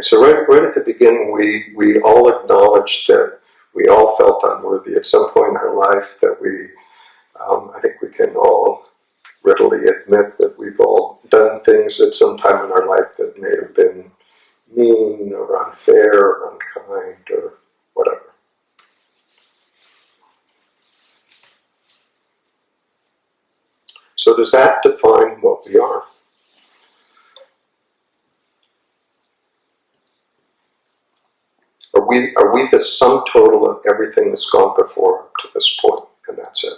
so right at the beginning, we all acknowledged that we all felt unworthy at some point in our life, that I think we can all readily admit that we've all done things at some time in our life that may have been mean or unfair or unkind or whatever. So does that define what we are? Are we the sum total of everything that's gone before up to this point, and that's it?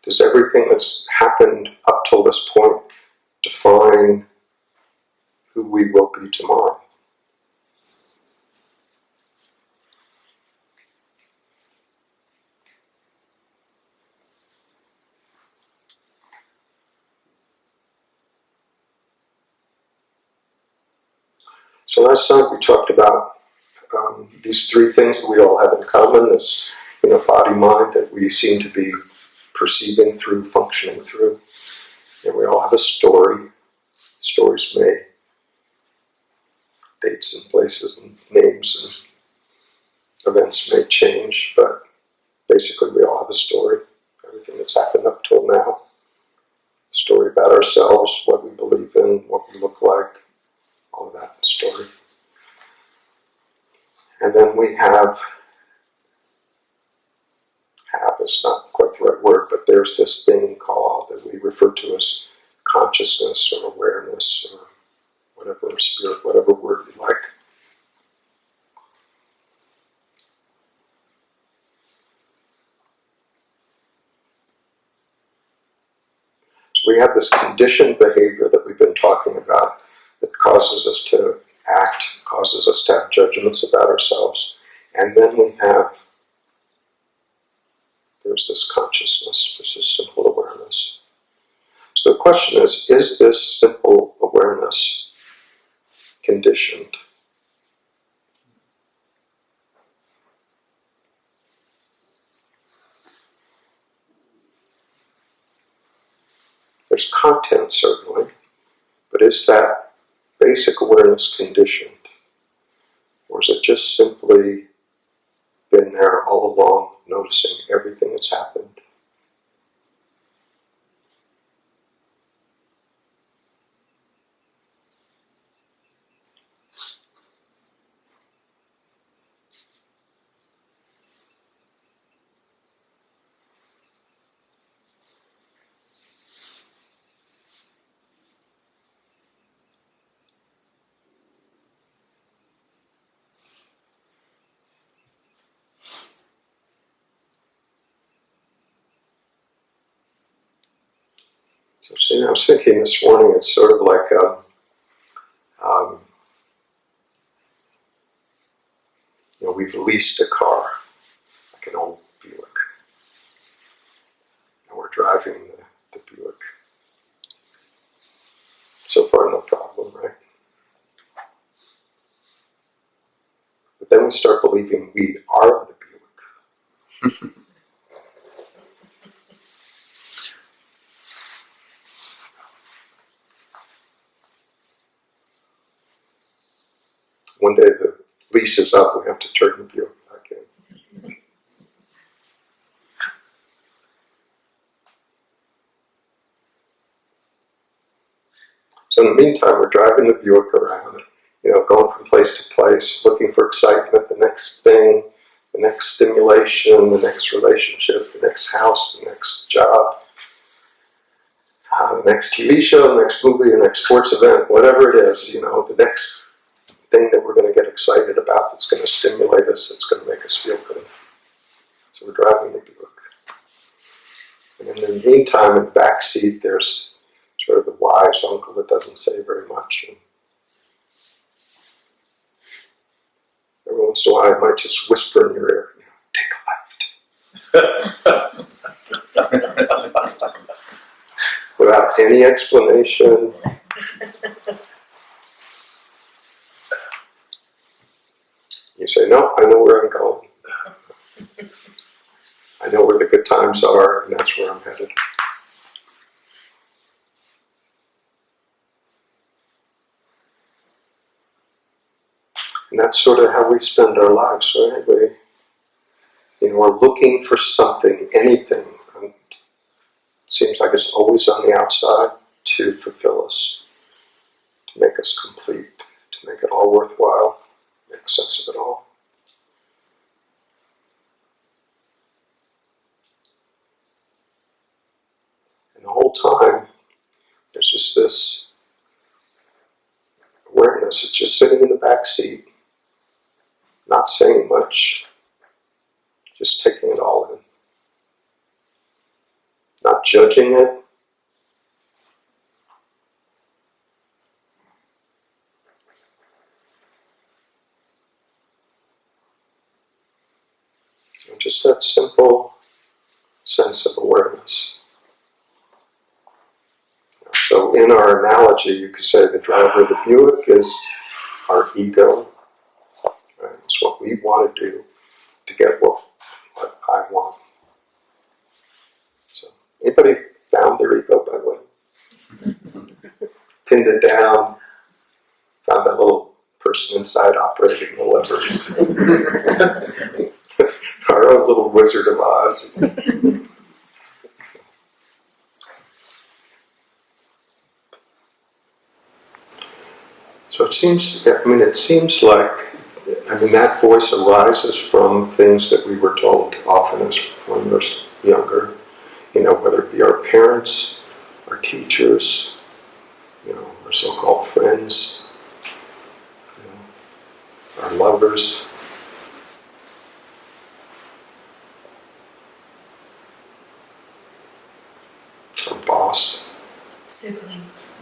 Does everything that's happened up till this point define who we will be tomorrow? So last night we talked about these three things that we all have in common: this, body, mind that we seem to be perceiving through, functioning through. And we all have a story. Stories may, dates and places and names and events may change, but basically we all have a story. Everything that's happened up till now. A story about ourselves, what we believe in, what we look like, all of that story. And then we have is not quite the right word, but there's this thing called, that we refer to as consciousness or awareness or whatever, or spirit, whatever word you like. So we have this conditioned behavior that we've been talking about that causes us to act, causes us to have judgments about ourselves. And then there's this consciousness, there's this simple awareness. So the question is this simple awareness conditioned? There's content, certainly, but is that basic awareness conditioned? Or is it just simply been there all along, noticing everything that's happened? So see, I was thinking this morning, it's sort of like we've leased a car, like an old Buick, and we're driving the Buick. So far, no problem, right? But then we start believing we are the Buick. One day the lease is up, we have to turn the Buick back in. So in the meantime, we're driving the Buick around, going from place to place, looking for excitement, the next thing, the next stimulation, the next relationship, the next house, the next job, the next TV show, the next movie, the next sports event, whatever it is, the next thing that we're going to get excited about, that's going to stimulate us, that's going to make us feel good. So we're driving the Buick. And in the meantime, in the back seat, there's sort of the wise uncle that doesn't say very much. And every once in a while, I might just whisper in your ear, take a left. Without any explanation. You say, no, I know where I'm going. I know where the good times are, and that's where I'm headed. And that's sort of how we spend our lives, right? We're looking for something, anything. It seems like it's always on the outside to fulfill us, to make us complete, to make it all worthwhile, make sense of it all. And the whole time, there's just this awareness. It's just sitting in the back seat, not saying much, just taking it all in. Not judging it. Just that simple sense of awareness. So in our analogy, you could say the driver of the Buick is our ego. Right? It's what we want to do to get what I want. So, anybody found their ego, by the way? Pinned it down, found that little person inside operating the levers. Our own little Wizard of Oz. So it seems like that voice arises from things that we were told often as when we were younger, whether it be our parents, our teachers, our so-called friends, our lovers. Our boss. Siblings.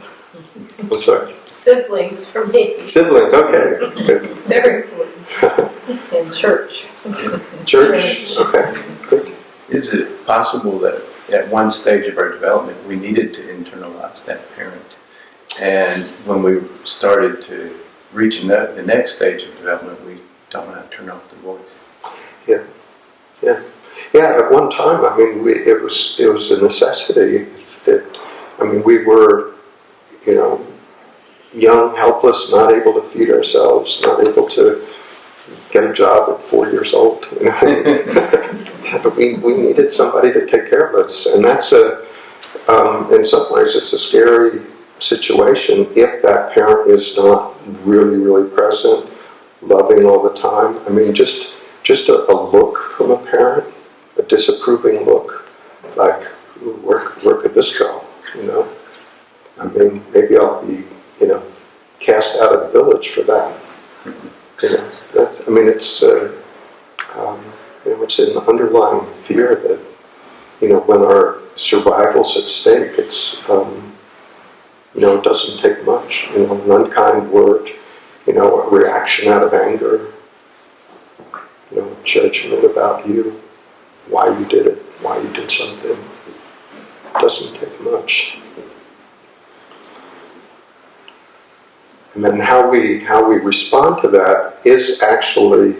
What's that? Siblings for me. Siblings, okay. Good. Very important. And church. Church, okay. Good. Is it possible that at one stage of our development we needed to internalize that parent? And when we started to reach the next stage of development, we don't know how to turn off the voice. Yeah. At one time, it was a necessity. We were, young, helpless, not able to feed ourselves, not able to get a job at 4 years old. We needed somebody to take care of us, and that's in some ways, it's a scary situation if that parent is not really, really present, loving all the time. Just a look from a parent, a disapproving look, like, where could this go? Maybe I'll be, cast out of the village for that. It's an underlying fear that, when our survival's at stake, it doesn't take much. An unkind word, a reaction out of anger, judgment about you, why you did it, why you did something. It doesn't take much. And then how we respond to that is actually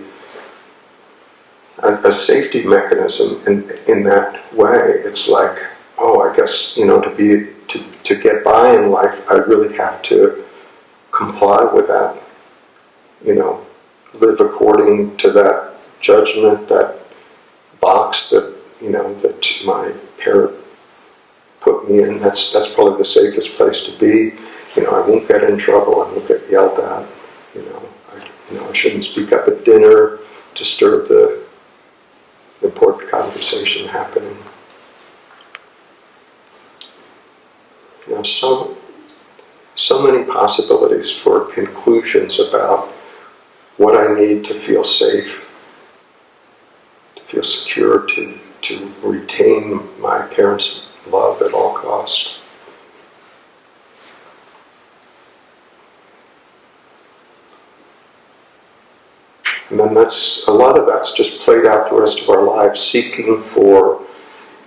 a safety mechanism in that way. It's like, I guess, to get by in life, I really have to comply with that. Live according to that judgment, that box that that my parent put me in. That's probably the safest place to be. I won't get in trouble. I won't get yelled at. I shouldn't speak up at dinner, disturb the important conversation happening. So many possibilities for conclusions about what I need to feel safe, to feel secure, to retain my parents' love at all costs. And then a lot of that's just played out the rest of our lives, seeking for,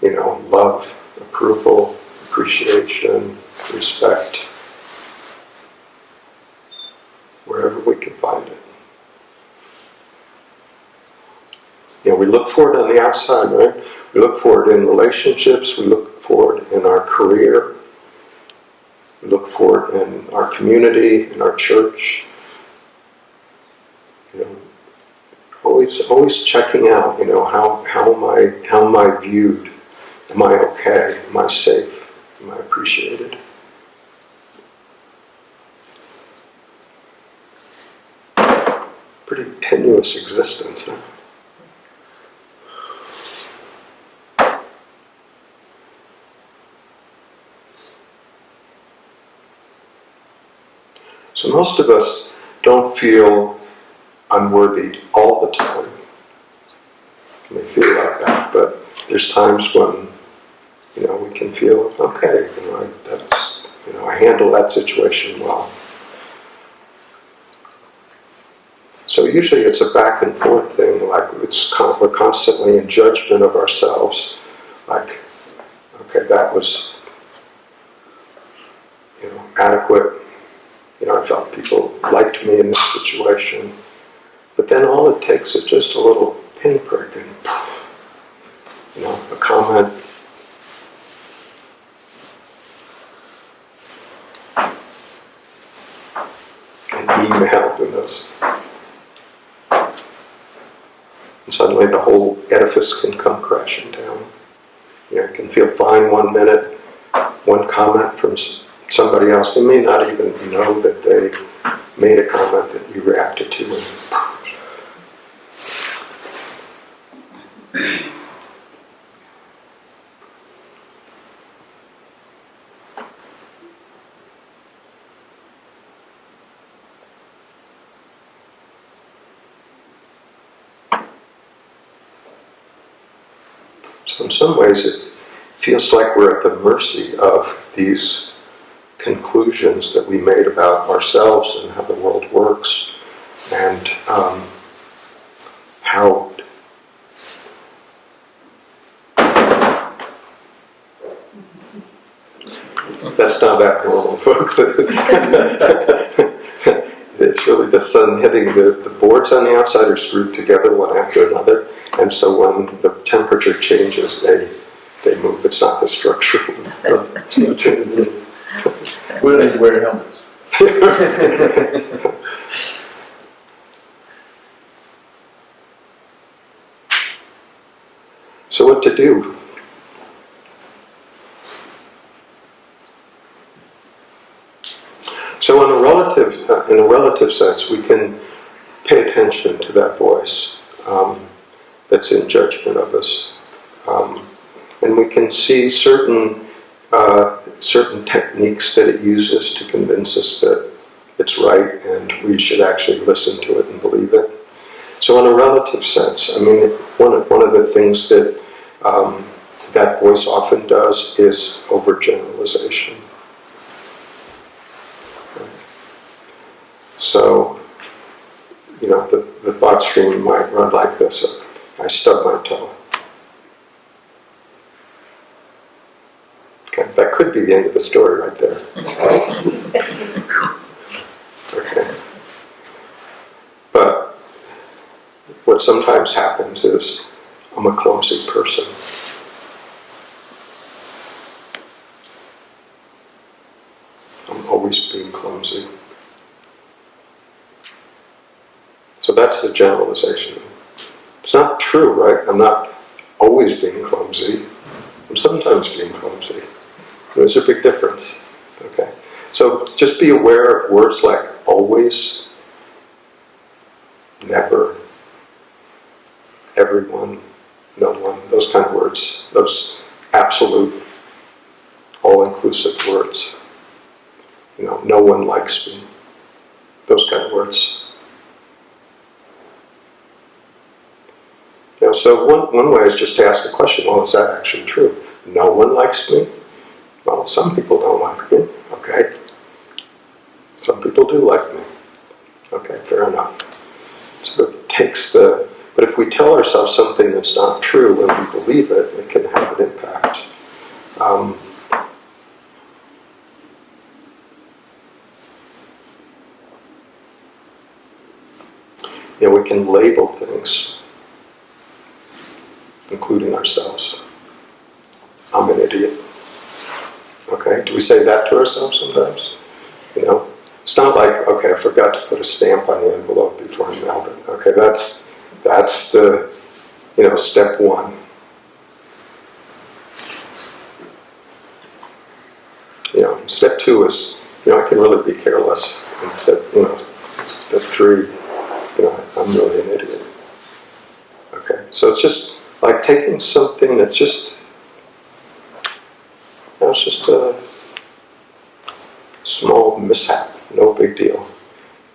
love, approval, appreciation, respect, wherever we can find it. We look for it on the outside, right? We look for it in relationships, we look for it in our career, we look for it in our community, in our church. always checking out, how am I viewed? Am I okay? Am I safe? Am I appreciated? Pretty tenuous existence, huh? So most of us don't feel unworthy all the time. We feel like that, but there's times when, we can feel, okay, I handle that situation well. So usually it's a back and forth thing, like we're constantly in judgment of ourselves, like, okay, that was, adequate. I felt people liked me in this situation. But then all it takes is just a little pinprick and, a comment. An email, who knows. And suddenly the whole edifice can come crashing down. It can feel fine 1 minute, one comment from somebody else. They may not even know that they made a comment that you reacted to. So in some ways it feels like we're at the mercy of these conclusions that we made about ourselves and how the world works, and how that's not abnormal, folks. It's really the sun hitting the boards on the outside are screwed together one after another, and so when the temperature changes, they move. It's not the structure. We don't need to wear helmets. So what to do? So in a relative sense, we can pay attention to that voice that's in judgment of us, and we can see certain techniques that it uses to convince us that it's right and we should actually listen to it and believe it. So in a relative sense, one of the things that that voice often does is overgeneralization. So, the thought stream might run like this. I stub my toe. Okay, that could be the end of the story right there. Okay. But what sometimes happens is I'm a clumsy person. I'm always being clumsy. So that's the generalization. It's not true, right? I'm not always being clumsy. I'm sometimes being clumsy. There's a big difference. Okay. So just be aware of words like always, never, everyone, no one, those kind of words, those absolute, all-inclusive words. No one likes me, those kind of words. So one way is just to ask the question, well, is that actually true? No one likes me? Well, some people don't like me, okay. Some people do like me. Okay, fair enough. So it takes but if we tell ourselves something that's not true and we believe it, it can have an impact. We can label things, including ourselves. I'm an idiot. Okay, do we say that to ourselves sometimes? It's not like, okay, I forgot to put a stamp on the envelope before I mailed it. Okay, that's That's the, step one. Step two is, I can really be careless. And step three, I'm really an idiot. Okay, so it's just like taking something that's just, it's just a small mishap, no big deal.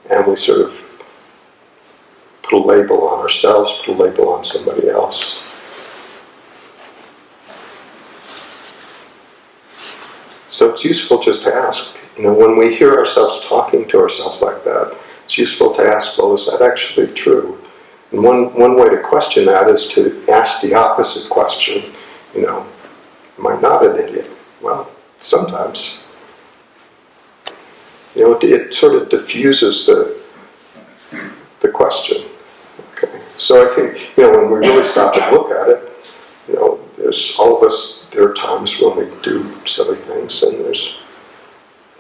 And we sort of put a label on ourselves, put a label on somebody else. So it's useful just to ask, when we hear ourselves talking to ourselves like that, it's useful to ask, well, is that actually true? And one way to question that is to ask the opposite question, am I not an idiot? Well, sometimes. It sort of diffuses the question. Okay, so I think, when we really stop and look at it, there's all of us, there are times when we do silly things, and there's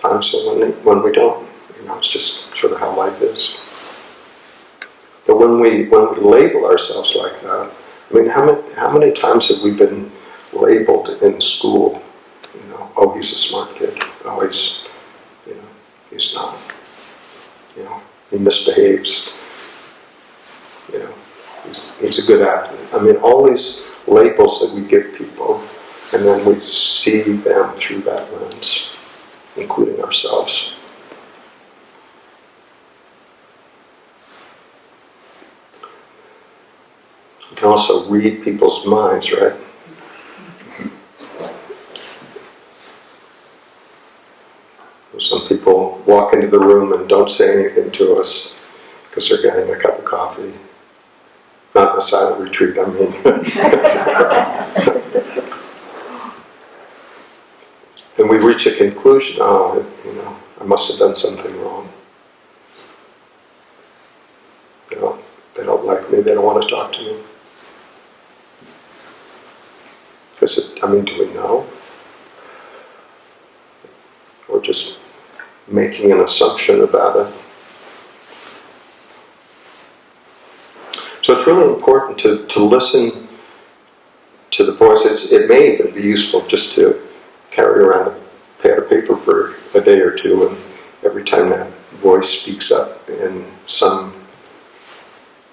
times when we don't. It's just sort of how life is. But when we label ourselves like that, how many times have we been labeled in school? Oh, he's a smart kid. Oh, he's not. He misbehaves. He's a good athlete. All these labels that we give people, and then we see them through that lens, including ourselves. You can also read people's minds, right? Some people walk into the room and don't say anything to us because they're getting a cup of coffee. Not in a silent retreat, And we reach a conclusion, I must have done something wrong. They don't like me, they don't want to talk to me. Do we know? Or just making an assumption about it? So it's really important to listen to the voice. It may even be useful just to carry around a pad of paper for a day or two, and every time that voice speaks up in some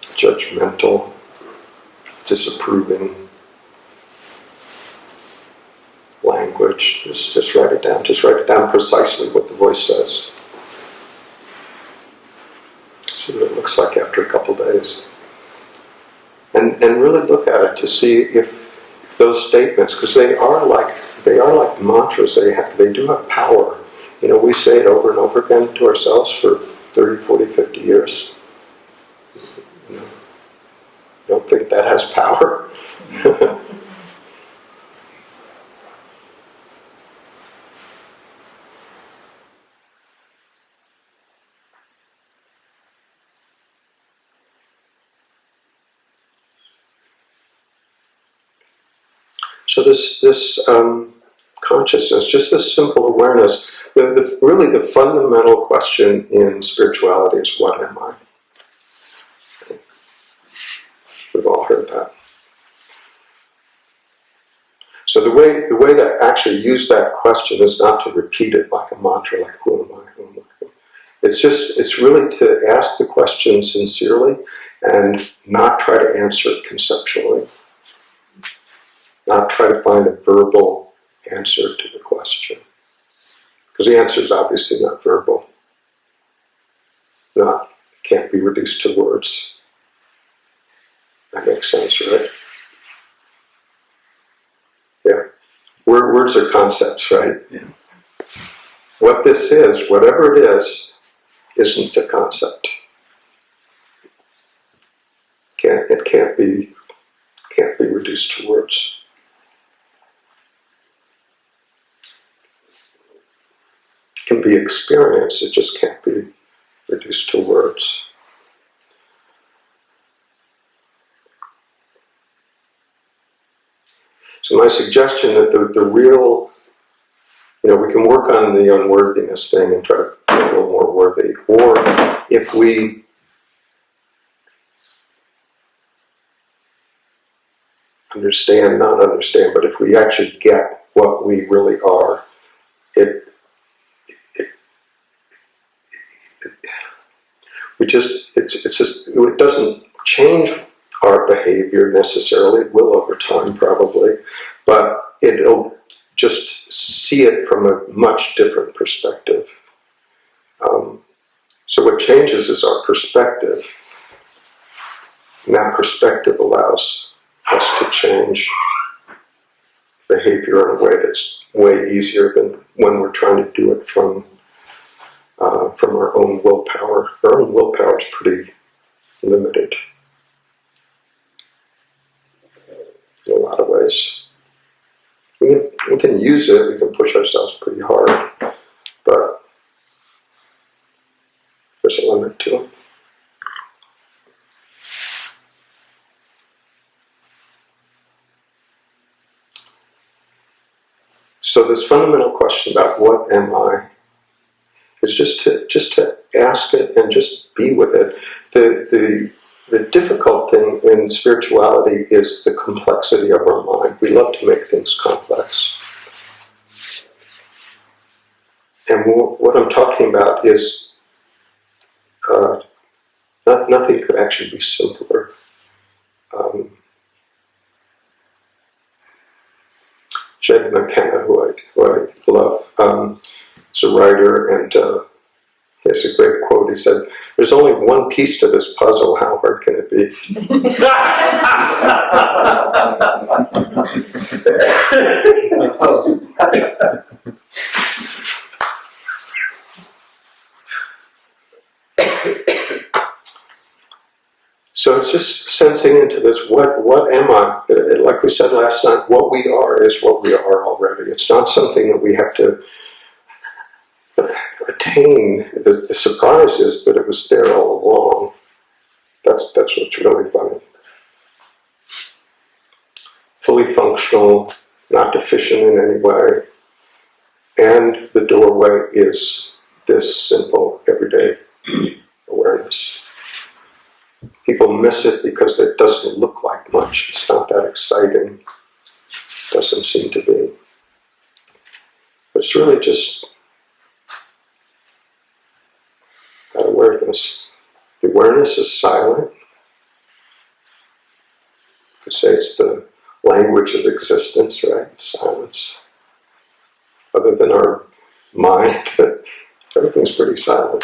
judgmental, disapproving language, just write it down. Just write it down precisely what the voice says. See what it looks like after a couple days. And really look at it to see if those statements, because they are like mantras, they do have power. We say it over and over again to ourselves for 30, 40, 50 years. Don't think that has power? So this consciousness, just this simple awareness, really the fundamental question in spirituality is, what am I? We've all heard that. So the way to actually use that question is not to repeat it like a mantra, like who am I, who am I? It's really to ask the question sincerely and not try to answer it conceptually. Not try to find a verbal answer to the question. Because the answer is obviously not verbal. Can't be reduced to words. That makes sense, right? Yeah. Words are concepts, right? Yeah. What this is, whatever it is, isn't a concept. It can't be reduced to words. It can be experienced, it just can't be reduced to words. So my suggestion that the real, we can work on the unworthiness thing and try to feel a little more worthy. Or if we understand, not understand, but if we actually get what we really are, it doesn't change our behavior necessarily. It will over time probably, but it'll just see it from a much different perspective. So what changes is our perspective, and that perspective allows us to change behavior in a way that's way easier than when we're trying to do it from our own willpower. Our own willpower is pretty limited in a lot of ways. We can use it, we can push ourselves pretty hard, but there's a limit to it. So this fundamental question about what am I is just to ask it and just be with it. The difficult thing in spirituality is the complexity of our mind. We love to make things complex. And what I'm talking about is nothing could actually be simpler. Jed McKenna, who I love, is a writer, and he has a great quote. He said, "There's only one piece to this puzzle. How hard can it be?" So it's just sensing into this, what am I? Like we said last night, what we are is what we are already. It's not something that we have to attain. The surprise is that it was there all along. That's what's really funny. Fully functional, not deficient in any way. And the doorway is this simple, everyday awareness. People miss it because it doesn't look like much. It's not that exciting. It doesn't seem to be. But it's really just that awareness. The awareness is silent. You could say it's the language of existence, right? Silence. Other than our mind, but everything's pretty silent.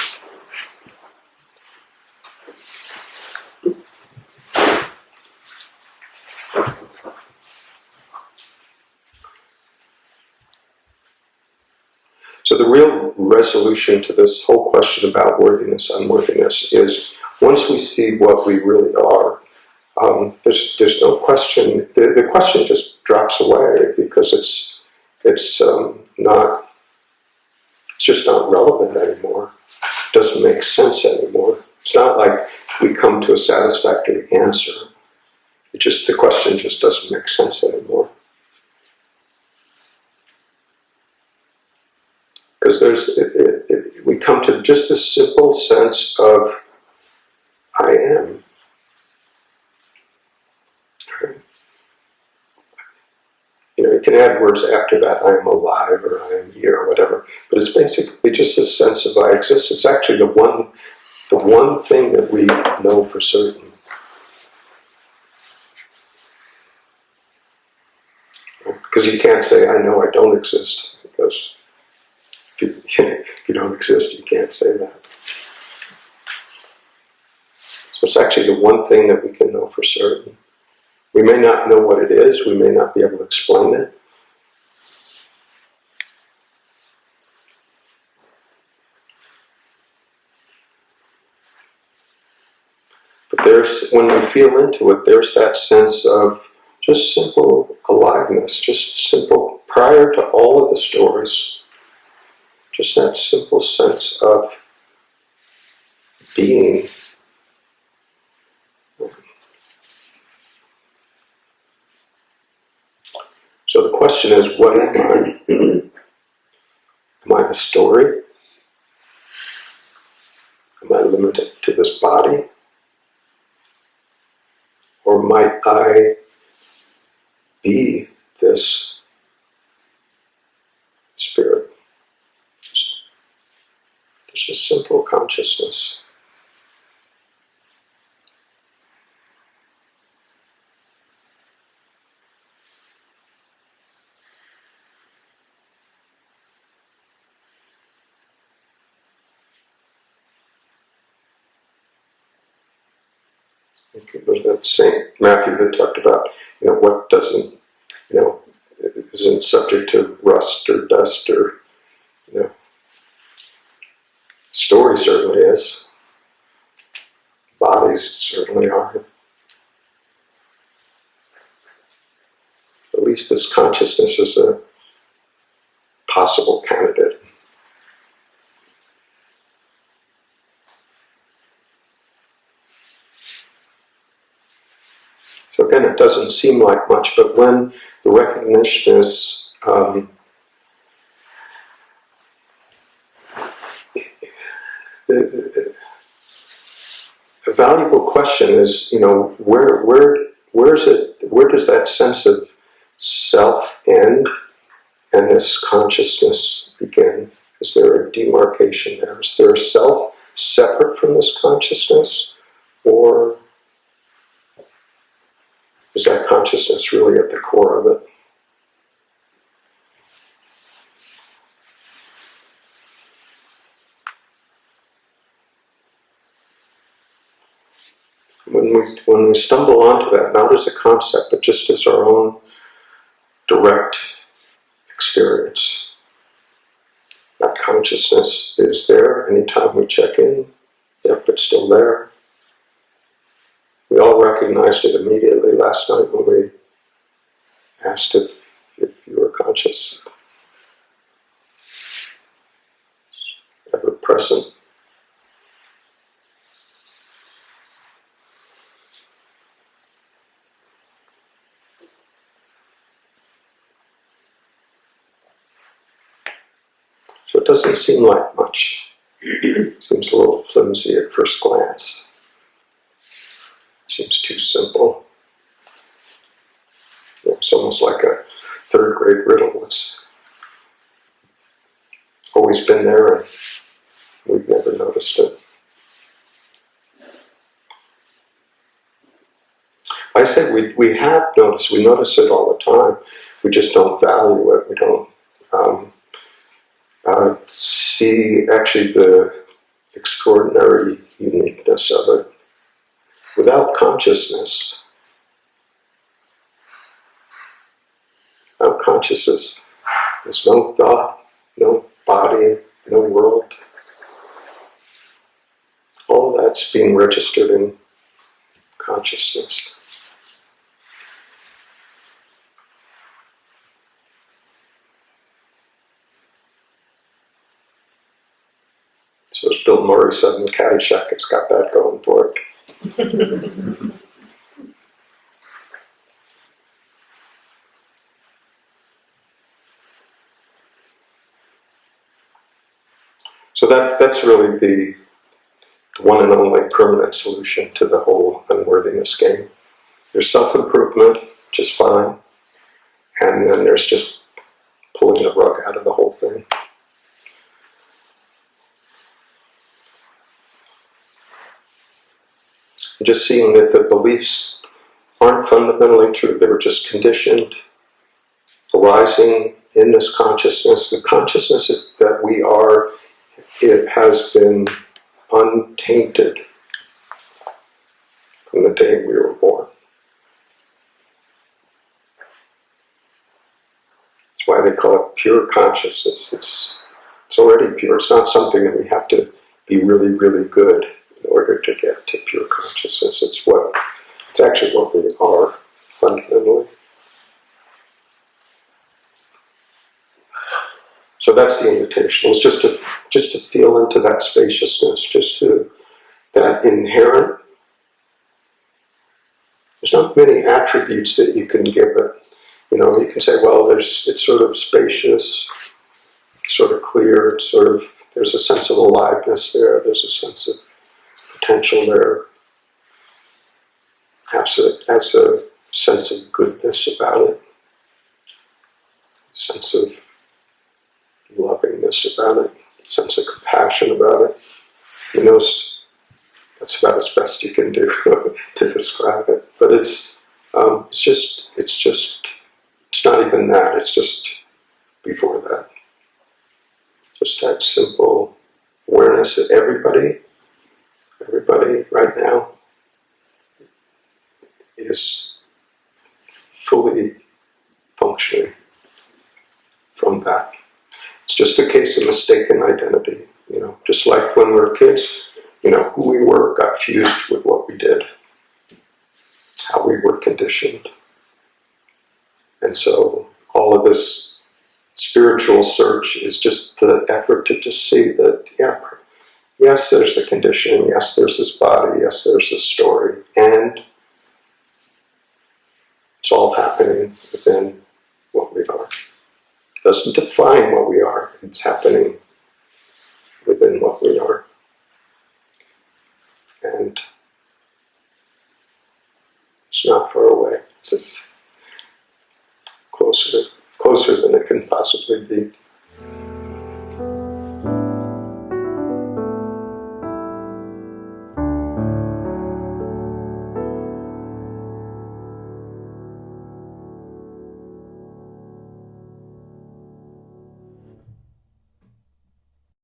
So the real resolution to this whole question about worthiness, unworthiness, is once we see what we really are, there's no question. The question just drops away because it's just not relevant anymore. It doesn't make sense anymore. It's not like we come to a satisfactory answer. The question just doesn't make sense anymore. Because we come to just this simple sense of I am. You can add words after that, I am alive, or I am here, or whatever. But it's basically just this sense of I exist. It's actually the one thing that we know for certain. Because you can't say, I know I don't exist, because if you don't exist, you can't say that. So it's actually the one thing that we can know for certain. We may not know what it is, we may not be able to explain it. But when we feel into it, there's that sense of just simple aliveness, just simple, prior to all of the stories, just that simple sense of being. So the question is, what am I? Am I the story? Am I limited to this body? Or might I be this spirit. Just a simple consciousness. That St. Matthew that talked about, what doesn't, isn't subject to rust or dust or, story certainly is. Bodies certainly are. At least this consciousness is a possible candidate. So again, it doesn't seem like much, but when the recognition is a valuable question is, where does that sense of self end and this consciousness begin? Is there a demarcation there? Is there a self separate from this consciousness, or is that consciousness really at the core of it? When we stumble onto that, not as a concept, but just as our own direct experience, that consciousness is there anytime we check in. Yep, it's still there. We all recognized it immediately last night when we asked if you were conscious, ever present. So it doesn't seem like much. It seems a little flimsy at first glance. It seems too simple. It's almost like a third grade riddle. It's always been there and we've never noticed it. I said we have noticed. We notice it all the time. We just don't value it. We don't see actually the extraordinary uniqueness of it. Without consciousness, there's no thought, no body, no world. All that's being registered in consciousness. So as Bill Murray said in Caddyshack, it's got that going for it. So that's really the one and only permanent solution to the whole unworthiness game. There's self-improvement, which is fine, and then there's just pulling the rug out of the whole thing. Just seeing that the beliefs aren't fundamentally true. They were just conditioned, arising in this consciousness. The consciousness that we are, it has been untainted from the day we were born. That's why they call it pure consciousness. It's already pure. It's not something that we have to be really, really good in order to get to pure consciousness. It's actually what we are fundamentally. So that's the invitation. It's just to feel into that spaciousness, just to that inherent. There's not many attributes that you can give it. You can say, well, it's sort of spacious, it's sort of clear, there's a sense of aliveness there, there's a sense of potential there. Perhaps it has a sense of goodness about it. sense of lovingness about it, sense of compassion about it. Who knows? That's about as best you can do to describe it. But it's not even that. It's just before that. Just that simple awareness that everybody right now is fully functioning from that. It's just a case of mistaken identity, just like when we were kids, who we were got fused with what we did, how we were conditioned. And so all of this spiritual search is just the effort to just see that, yes, there's the conditioning, yes, there's this body, yes, there's this story, and it's all happening within what we are. It doesn't define what we are, it's happening within what we are. And it's not far away. It's just closer than it can possibly be.